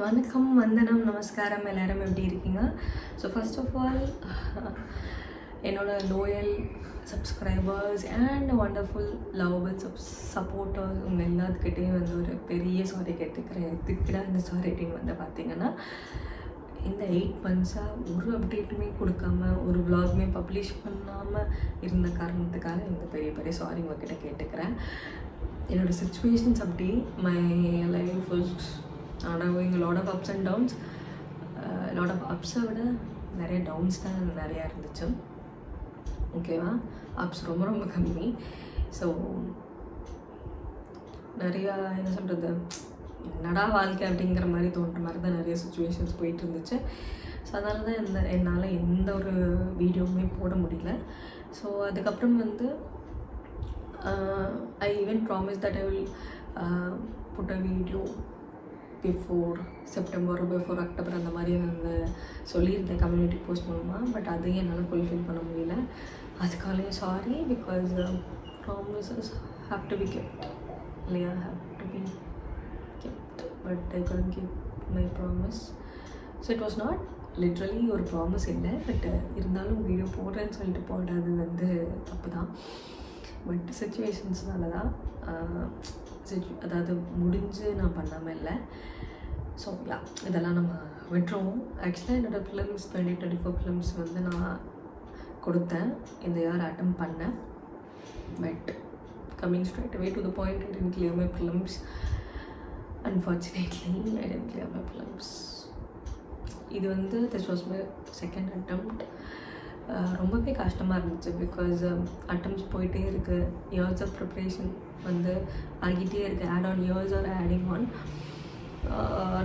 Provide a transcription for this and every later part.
வணக்கம், வந்தனம், நமஸ்காரம். எல்லோரும் எப்படி இருக்கீங்க? ஸோ ஃபர்ஸ்ட் ஆஃப் ஆல் என்னோட loyal subscribers and wonderful lovable supporters உங்கள் எல்லாத்துக்கிட்டேயும் வந்து ஒரு பெரிய சாரி கேட்டுக்கிறேன். எதுக்குடா இந்த சாரிட்டின்னு வந்து பார்த்தீங்கன்னா, இந்த 8 மந்த்ஸாக ஒரு அப்டேட்டுமே கொடுக்காம ஒரு விலாகுமே பப்ளிஷ் பண்ணாமல் இருந்த காரணத்துக்காக இந்த பெரிய பெரிய சாரி உங்ககிட்ட கேட்டுக்கிறேன். என்னோடய சுச்சுவேஷன்ஸ் அப்படி my life undergoing a lot of ups and downs. lot of ups-ஐ விட நிறைய டவுன்ஸ் தான் நிறையா இருந்துச்சு. ஓகேவா? அப்ஸ் ரொம்ப ரொம்ப கம்மி. ஸோ நிறையா என்ன சொல்கிறது, என்னடா வாழ்க்கை அப்படிங்கிற மாதிரி தோன்ற மாதிரி தான் நிறைய சுச்சுவேஷன்ஸ் போயிட்டு இருந்துச்சு. ஸோ அதனால தான் என்னால் எந்த ஒரு வீடியோவுமே போட முடியல. ஸோ அதுக்கப்புறம் வந்து I even promised that I will put a video before September before October அந்த மாதிரி நான் சொல்லியிருந்தேன் கம்யூனிட்டி போஸ்ட் மூலமாக. பட் அதையும் என்னால் ஃபுல்ஃபில் பண்ண முடியல. அதுக்காலையும் sorry, because promises have to be kept இல்லையா, have to be kept. But I couldn't keep my promise. So it was not literally ஒரு ப்ராமிஸ் இல்லை. பட் இருந்தாலும் வீடியோ போடுறேன்னு சொல்லிட்டு போடாது வந்து தப்பு தான். பட் சுச்சுவேஷன்ஸ்னால தான் அதாவது முடிஞ்சு நான் பண்ணாமல் இல்லை. ஸோ இதெல்லாம் நம்ம விட்டுருவோம். ஆக்சுவலாக என்னோடய ஃபிலிம்ஸ் 2024 ஃபிலிம்ஸ் வந்து நான் கொடுத்தேன், இந்த இயர் அட்டம் பண்ணேன். But coming straight away to the point, I didn't clear my films. Unfortunately I didn't clear my films. இது வந்து this was my second attempt. ரொம்பவே கஷ்டமாக இருந்துச்சு. பிகாஸ் அட்டம்ஸ் போயிட்டே இருக்குது, இயர்ஸ் ஆஃப் ப்ரிப்ரேஷன் வந்து ஆகிட்டே இருக்குது. Add on years are adding on.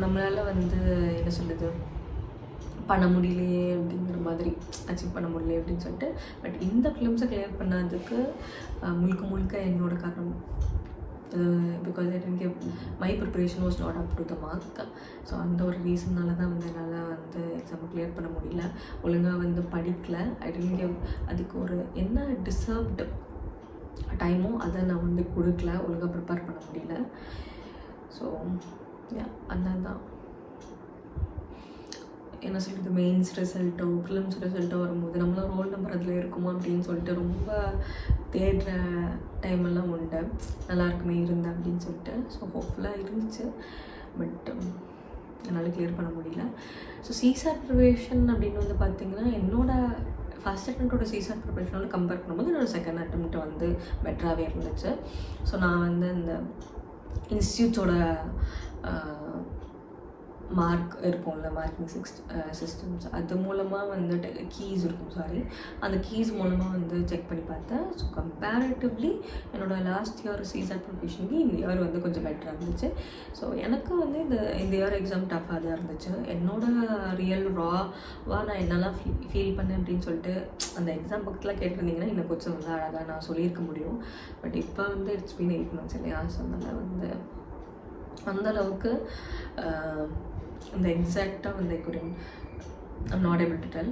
நம்மளால் வந்து என்ன சொல்கிறது, பண்ண முடியலையே அப்படிங்கிற மாதிரி, அச்சீவ் பண்ண முடியலையே அப்படின்னு சொல்லிட்டு. பட் இந்த ஃபிலிம்ஸை கிளியர் பண்ணதுக்கு முழுக்க என்னோட காரணம். Because I didn't give my preparation was not up to the mark. So அந்த ஒரு ரீசன்னால தான் வந்து என்னால் வந்து எக்ஸாமை கிளியர் பண்ண முடியல. ஒழுங்காக வந்து படிக்கல. ஐ டென்ட் கிவ் அதுக்கு ஒரு என்ன டிசர்வ்டு டைமோ அதை நான் வந்து கொடுக்கல, ஒழுங்காக ப்ரிப்பேர் பண்ண முடியல. ஸோ அதுதான் என்ன சொல்கிறது, மெயின்ஸ் ரிசல்ட்டோ ஃபிலிம்ஸ் ரிசல்ட்டோ வரும்போது நம்மளாம் ரோல் நம்பர் அதில் இருக்குமா அப்படின்னு சொல்லிட்டு ரொம்ப தேடுற டைமெல்லாம் உண்டு. நல்லா இருக்குமே இருந்தேன் அப்படின்னு சொல்லிட்டு. ஸோ ஹோப்ஃபுல்லாக இருந்துச்சு. பட் என்னால் கிளியர் பண்ண முடியல. ஸோ சிசாட் ப்ரிப்பரேஷன் அப்படின்னு வந்து பார்த்திங்கன்னா, என்னோடய ஃபஸ்ட் அட்டெம்ப்டோட சிசாட் ப்ரிப்பரேஷனோட கம்பேர் பண்ணும்போது என்னோடய செகண்ட் அட்டெம்ப்ட் வந்து பெட்டராகவே இருந்துச்சு. ஸோ நான் வந்து இந்த இன்ஸ்டியூட்டோட மார்க் இருக்கும்ல, மார்க்கிங் சிஸ்டம்ஸ், அது மூலமாக வந்துட்டு கீஸ் இருக்கும், அந்த கீஸ் மூலமாக வந்து செக் பண்ணி பார்த்தேன். ஸோ கம்பேரிட்டிவ்லி என்னோடய லாஸ்ட் இயர் சிசாட் ப்ரிப்பரேஷனுக்கு இந்த இயர் வந்து கொஞ்சம் பெட்டராக இருந்துச்சு. ஸோ எனக்கு வந்து இந்த இயர் எக்ஸாம் டஃப்பாக தான் இருந்துச்சு. என்னோடய ரியல் ராவாக நான் என்னெல்லாம் ஃபீல் பண்ணேன் அப்படின்னு சொல்லிட்டு அந்த எக்ஸாம் பக்கத்தில் கேட்டிருந்தீங்கன்னா இன்னும் கொஞ்சம் வந்து அழகாக நான் சொல்லியிருக்க முடியும். பட் இப்போ வந்து இட்ஸ் பீன் 8 months இல்லையா. ஸோ அதனால் வந்து அந்தளவுக்கு இந்த எக்ஸாக்டாக வந்து I'm not able to tell.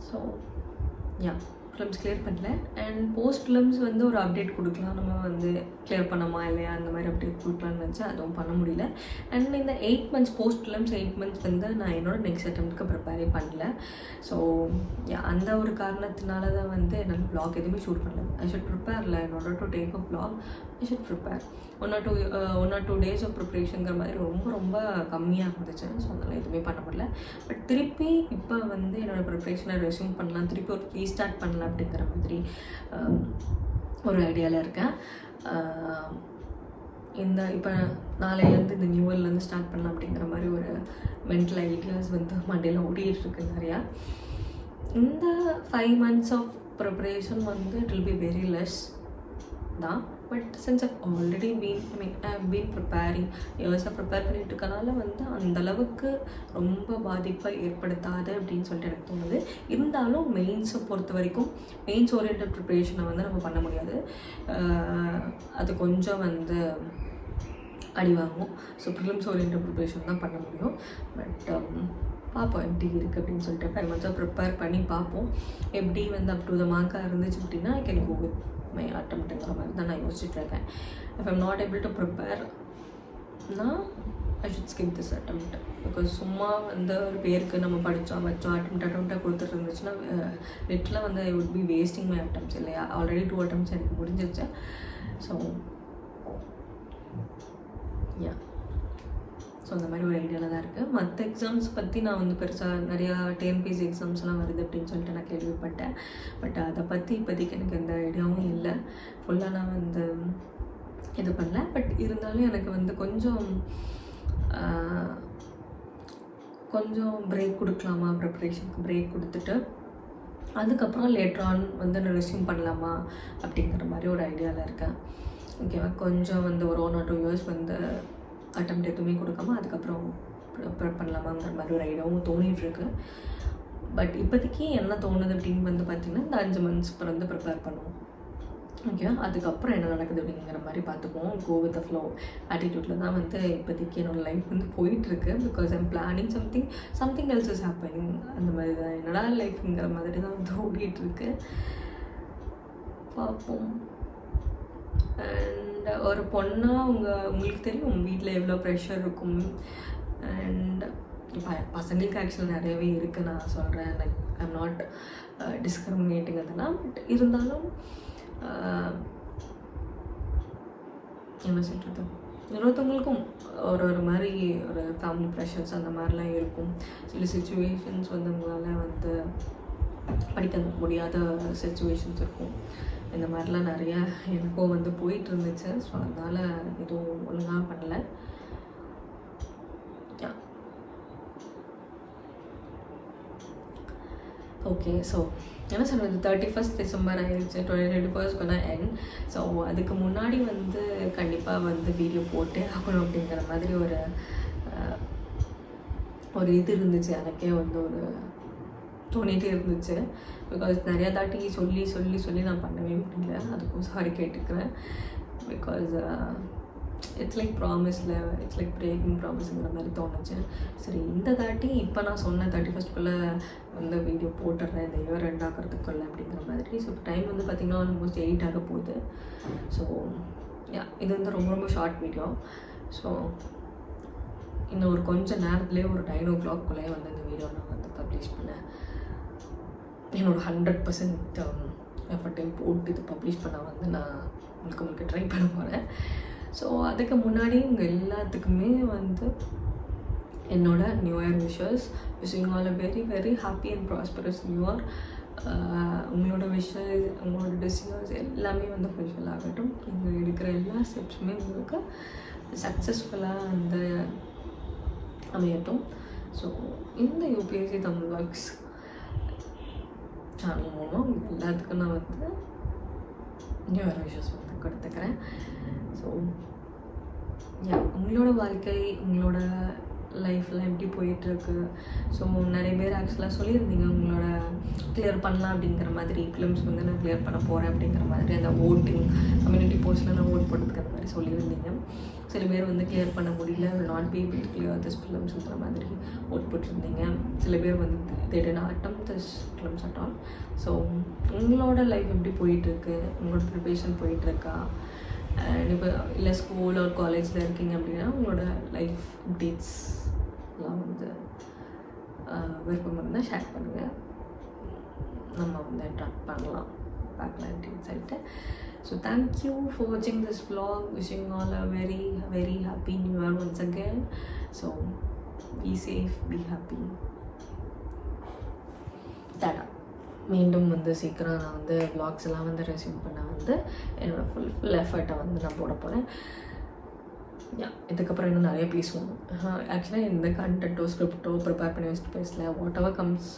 So films clear பண்ணல. அண்ட் போஸ்ட் ஃபிலிம்ஸ் வந்து ஒரு அப்டேட் கொடுக்கலாம், நம்ம வந்து கிளியர் பண்ணமா இல்லையா அந்த மாதிரி அப்டேட் கொடுக்கலான்னு நினச்சா அதுவும் பண்ண முடியல. அண்ட் இந்த 8 months போஸ்ட் ஃபிலிம்ஸ் 8 months வந்து நான் என்னோட நெக்ஸ்ட் அட்டெம்ப்ட்க்கு ப்ரிப்பேரே பண்ணல. ஸோ அந்த ஒரு காரணத்தினால தான் வந்து என்னால் வ்ளாக் எதுவுமே ஷூட் பண்ணல. ஐ ஷுட் ப்ரிப்பேர்ல in order to take a vlog. I should prepare 1 or 2 days of ப்ரிப்ரேஷனுங்கிற மாதிரி ரொம்ப கம்மியாக இருந்துச்சு. ஸோ அதனால் எதுவுமே பண்ண முடியல. பட் திருப்பி இப்போ வந்து என்னோடய ப்ரிப்ரேஷனை ரெஸ்யூம் பண்ணலாம், திருப்பி ஒரு ரீஸ்டார்ட் பண்ணலாம் அப்படிங்கிற மாதிரி ஒரு ஐடியாவில் இருக்கேன். இப்போ நாளையிலேருந்து இந்த நியூ இயர்லேருந்து ஸ்டார்ட் பண்ணலாம் அப்படிங்கிற மாதிரி ஒரு மென்டல் ஐடியாஸ் வந்து மண்டையில் ஓடிட்டுருக்கு நிறையா. இந்த 5 months ஆஃப் ப்ரிப்ரேஷன் வந்து it will be very less தான். But since I've already I've been preparing இயர்ஸாக ப்ரிப்பேர் பண்ணிட்டு இருக்கனால வந்து அந்தளவுக்கு ரொம்ப பாதிப்பை ஏற்படுத்தாது அப்படின்னு சொல்லிட்டு எனக்கு தோணுது. இருந்தாலும் மெயின்ஸை பொறுத்த வரைக்கும் மெயின்ஸ் ஓரியன்ட் ப்ரிப்ரேஷனை வந்து நம்ம பண்ண முடியாது, அது கொஞ்சம் வந்து அடிவாகும். ஸோ ப்ரிலிம்ஸ் ஓரியன்ட் ப்ரிப்ரேஷன் தான் பண்ண முடியும். பட் பார்ப்போம் எப்படி இருக்குது அப்படின்னு சொல்லிட்டு 5 months ப்ரிப்பேர் பண்ணி பார்ப்போம். எப்படி வந்து அப் டு த மார்க்காக இருந்துச்சு அப்படின்னா I can go with my அட்டெம்ப்ட்ங்கிற மாதிரி தான் நான் யோசிச்சுட்டு இருக்கேன். If I'm not able to prepare நான் I should skip this attempt. Because சும்மா வந்து ஒரு பேருக்கு நம்ம படித்தோம் வச்சோம் அட்டெம்ப்டாக கொடுத்துட்டு இருந்துச்சுன்னா லிட்டலாக வந்து I would be wasting my attempts இல்லையா. ஆல்ரெடி 2 அட்டெம்ப்ட்ஸ் எனக்கு முடிஞ்சிருச்சு. ஸோ அந்த மாதிரி ஒரு ஐடியாவில் தான் இருக்குது. மற்ற எக்ஸாம்ஸ் பற்றி நான் வந்து பெருசாக நிறையா டிஎன்பிஎஸ்சி எக்ஸாம்ஸ்லாம் வருது அப்படின்னு சொல்லிட்டு நான் கேள்விப்பட்டேன். பட் அதை பற்றி இப்போதைக்கு எனக்கு எந்த ஐடியாவும் இல்லை. ஃபுல்லாக நான் வந்து இது பண்ணல. பட் இருந்தாலும் எனக்கு வந்து கொஞ்சம் பிரேக் கொடுக்கலாமா, ப்ரிப்ரேஷனுக்கு பிரேக் கொடுத்துட்டு அதுக்கப்புறம் லேட்டர் ஆன் வந்து நான் ரெஸ்யூம் பண்ணலாமா அப்படிங்கிற மாதிரி ஒரு ஐடியாவில் இருக்கேன். ஓகேவா. கொஞ்சம் வந்து ஒரு 1 or 2 years வந்து அட்டெம்ப்ட் எதுவுமே கொடுக்காம அதுக்கப்புறம் ப்ரிப்பேர் பண்ணலாமாங்கிற மாதிரி ஒரு ஐடியாவும் தோணிகிட்ருக்கு. பட் இப்போதைக்கு என்ன தோணுது அப்படின்னு வந்து பார்த்திங்கன்னா இந்த 5 months வந்து ப்ரிப்பேர் பண்ணுவோம். ஓகே. அதுக்கப்புறம் என்ன நடக்குது அப்படிங்கிற மாதிரி பார்த்துக்குவோம். கோ வித் த ஃப்ளோ ஆட்டிடியூட்டில் தான் வந்து இப்போதைக்கு என்னோடய லைஃப் வந்து போயிட்டுருக்கு. Because I'm planning something else is happening. அந்த மாதிரி தான் என்னடா லைஃப்ங்கிற மாதிரி தான் வந்து ஓடிட்டுருக்கு. பார்ப்போம். அண்ட் ஒரு பொண்ணாக உங்களுக்கு தெரியும் வீட்டில் எவ்வளோ ப்ரெஷர் இருக்கும். அண்ட் பசங்களுக்கு ஆக்சுவலாக நிறையவே இருக்குது. நான் சொல்கிறேன், லைக் ஐம் நாட் டிஸ்கிரிமினேட்டிங் அதெல்லாம். பட் இருந்தாலும் என்ன சொல்கிறது, இன்னொருத்தவங்களுக்கும் ஒரு மாதிரி ஒரு ஃபேமிலி ப்ரெஷர்ஸ் அந்த மாதிரிலாம் இருக்கும். சில சுச்சுவேஷன்ஸ் வந்து உங்களால் வந்து படிக்க முடியாத சுச்சுவேஷன்ஸ் இருக்கும். இந்த மாதிரிலாம் நிறையா எனக்கும் வந்து போயிட்டு இருந்துச்சு. ஸோ அதனால் எதுவும் ஒழுங்காக பண்ணலை. ஓகே. ஸோ என்ன சொல்கிறது, 31st December ஆயிடுச்சு. 2021 gonna end. ஸோ அதுக்கு முன்னாடி வந்து கண்டிப்பாக வந்து வீடியோ போட்டே ஆகணும் அப்படிங்கிற மாதிரி ஒரு இது இருந்துச்சு. எனக்கே வந்து ஒரு தோணிகிட்டே இருந்துச்சு. பிகாஸ் நிறையா தாட்டி சொல்லி நான் பண்ணவே முடியல. அதுக்கும் சாரி கேட்டுக்கிறேன். பிகாஸ் இட்ஸ் லைக் ப்ராமிஸில் இட்ஸ் லைக் பிரேக்கிங் ப்ராமிஸுங்கிற மாதிரி தோணுச்சு. சரி, இந்த தாட்டி இப்போ நான் சொன்ன 31st வந்து வீடியோ போட்டுடுறேன் இந்த இயர் எண்ட் ஆகிறதுக்குள்ள அப்படிங்கிற மாதிரி. ஸோ டைம் வந்து பார்த்திங்கன்னா ஆல்மோஸ்ட் 8 ஆக போகுது. ஸோ இது வந்து ரொம்ப ஷார்ட் வீடியோ. ஸோ இன்னும் ஒரு கொஞ்சம் நேரத்துலேயே ஒரு 9 o'clock வந்து இந்த வீடியோ நான் வந்து பப்ளிஷ் பண்ணேன். என்னோட 100% எஃபர்ட்டையும் போட்டு இது பப்ளிஷ் பண்ண வந்து நான் உங்களுக்கு ட்ரை பண்ண போகிறேன். ஸோ அதுக்கு முன்னாடி உங்கள் எல்லாத்துக்குமே வந்து என்னோட new year wishes. Wishing all a very very happy and prosperous new year. உங்களோட விஷஸ், உங்களோட டிசிஷன்ஸ் எல்லாமே வந்து ஃபுல்ஃபில் ஆகட்டும். நீங்கள் எடுக்கிற எல்லா ஸ்டெப்ஸுமே உங்களுக்கு சக்ஸஸ்ஃபுல்லாக வந்து அமையட்டும். ஸோ இந்த யூபிஎஸ்சி தமிழ் ஒர்க்ஸ் சேனல் மூலம் எல்லாத்துக்கும் நான் வந்து நியூ இயர் விஷஸ் வந்து கொடுத்துக்கிறேன். ஸோ உங்களோட வாழ்க்கை, உங்களோட லைஃப்பில் எப்படி போயிட்டுருக்கு. ஸோ நிறைய பேர் ஆக்சுவலாக சொல்லியிருந்தீங்க உங்களோட கிளியர் பண்ணலாம் அப்படிங்கிற மாதிரி. ஃபிலிம்ஸ் வந்து நான் கிளியர் பண்ண போகிறேன் அப்படிங்கிற மாதிரி அந்த ஓட்டிங் கம்யூனிட்டி போஸ்ட்டில் நான் ஓட் போடுறதுக்கு அந்த மாதிரி சொல்லியிருந்தீங்க. சில பேர் வந்து கிளியர் பண்ண முடியல, not be able to clear this ஃபிலிம்ஸ்ங்கிற மாதிரி ஓட் போட்டிருந்தீங்க. சில பேர் வந்து they did not attempt this films at all. So உங்களோட லைஃப் எப்படி போயிட்டுருக்கு, உங்களோட ப்ரிப்பரேஷன் போயிட்டுருக்கா, அண்ட் இப்போ இல்லை ஸ்கூல் ஒரு காலேஜில் இருக்கீங்க அப்படின்னா உங்களோட லைஃப் அப்டேட்ஸ்லாம் வந்து விருப்பம் இருந்தால் ஷேர் பண்ணுங்கள். நம்ம வந்து ட்ராக் பண்ணலாம் அப்படின்னு சொல்லிட்டு. ஸோ தேங்க்யூ ஃபார் வாட்சிங் this vlog. Wishing all a very very happy new year once again. So be safe, be happy. Tata. மீண்டும் வந்து சீக்கிரம் நான் வந்து vlogs எல்லாம் வந்து ரெஸ்யூம் பண்ண வந்து என்னோடய ஃபுல் எஃபர்ட்டை வந்து நான் போட போகிறேன். இதுக்கப்புறம் இன்னும் நிறைய பேசுவோம். ஆக்சுவலாக எந்த கண்டென்ட்டோ ஸ்கிரிப்டோ ப்ரிப்பேர் பண்ணி வச்சுட்டு பேசல. Whatever comes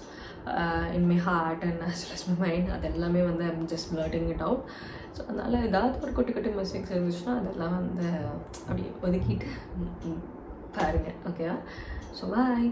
in my heart and as well as my mind, அது எல்லாமே வந்து I'm just blurting it out. So அதனால் ஏதாவது ஒரு குட்டி மிஸ்டேக்ஸ் இருந்துச்சுன்னா அதெல்லாம் வந்து அப்படியே ஒதுக்கிட்டு பாருங்கள். ஓகேவா? So bye.